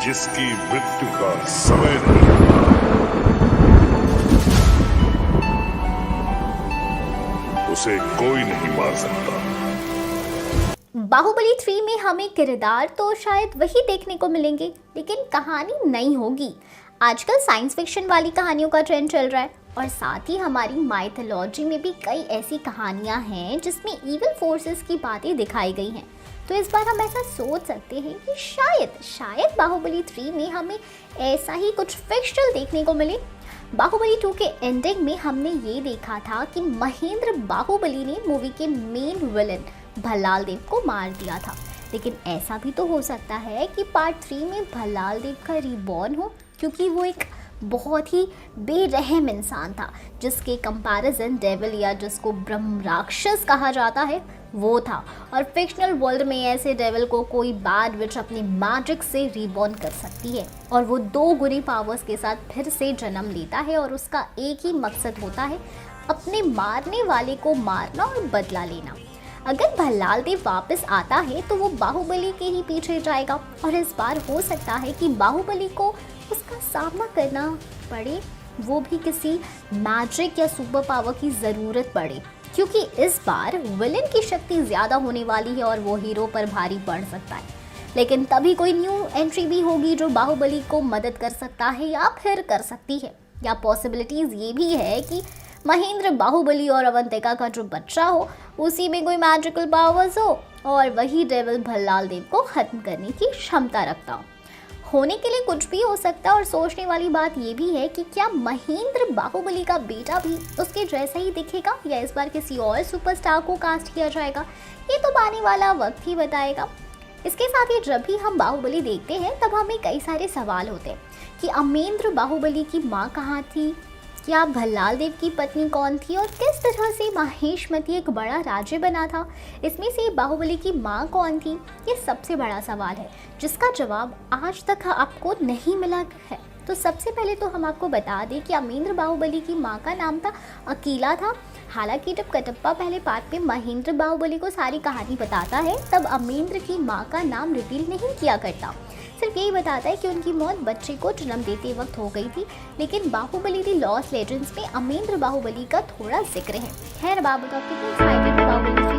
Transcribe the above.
जिसकी मृत्यु का समय नहीं, उसे कोई नहीं मार सकता। बाहुबली 3 में हमें किरदार तो शायद वही देखने को मिलेंगे, लेकिन कहानी नहीं होगी। आजकल साइंस फिक्शन वाली कहानियों का ट्रेंड चल रहा है और साथ ही हमारी माइथोलॉजी में भी कई ऐसी कहानियां हैं जिसमें इविल फोर्सेस की बातें दिखाई गई हैं। तो इस बार हम ऐसा सोच सकते हैं कि शायद बाहुबली 3 में हमें ऐसा ही कुछ फिक्शनल देखने को मिले। बाहुबली 2 के एंडिंग में हमने ये देखा था कि महेंद्र बाहुबली ने मूवी के मेन विलन भल्लाल देव को मार दिया था, लेकिन ऐसा भी तो हो सकता है कि पार्ट 3 में भल्लाल देव का रिबॉर्न हो, क्योंकि वो एक बहुत ही बेरहम इंसान था जिसके कंपैरिजन डेविल या जिसको ब्रह्म राक्षस कहा जाता है वो था। और फिक्शनल वर्ल्ड में ऐसे डेविल को कोई बैड विच अपनी मैजिक से रिबॉर्न कर सकती है और वो 2 गुनी पावर्स के साथ फिर से जन्म लेता है और उसका एक ही मकसद होता है अपने मारने वाले को मारना और बदला लेना। अगर भल्लाल देव वापस आता है तो वो बाहुबली के ही पीछे जाएगा और इस बार हो सकता है कि बाहुबली को उसका सामना करना पड़े, वो भी किसी मैजिक या सुपर पावर की ज़रूरत पड़े, क्योंकि इस बार विलन की शक्ति ज़्यादा होने वाली है और वो हीरो पर भारी पड़ सकता है। लेकिन तभी कोई न्यू एंट्री भी होगी जो बाहुबली को मदद कर सकता है या फिर कर सकती है, या पॉसिबिलिटीज़ ये भी है कि महेंद्र बाहुबली और अवंतिका का जो बच्चा हो उसी में कोई मैजिकल पावर्स हो और वही डेविल भल्लाल देव को खत्म करने की क्षमता रखता हो। होने के लिए कुछ भी हो सकता है और सोचने वाली बात ये भी है कि क्या महेंद्र बाहुबली का बेटा भी उसके जैसा ही दिखेगा या इस बार किसी और सुपरस्टार को कास्ट किया जाएगा, ये तो आने वाला वक्त ही बताएगा। इसके साथ ही जब भी हम बाहुबली देखते हैं तब हमें कई सारे सवाल होते हैं कि अमरेंद्र बाहुबली की माँ कहाँ थी, क्या भल्लाल देव की पत्नी कौन थी और किस तरह से माहेशमती एक बड़ा राज्य बना था, इसमें से बाहुबली की माँ कौन थी, ये सबसे बड़ा सवाल है जिसका जवाब आज तक आपको नहीं मिला है। तो सबसे पहले तो हम आपको बता दें कि अमरेंद्र बाहुबली की माँ का नाम था अकीला था। हालांकि जब कटप्पा पहले पार्ट में महेंद्र बाहुबली को सारी कहानी बताता है तब अमरेंद्र की माँ का नाम रिवील नहीं किया करता, सिर्फ यही बताता है कि उनकी मौत बच्चे को जन्म देते वक्त हो गई थी। लेकिन बाहुबली दी लॉस्ट लेजेंड्स में अमरेंद्र बाहुबली का थोड़ा जिक्र है। खैर बाबू, तो आपकी बाहुबली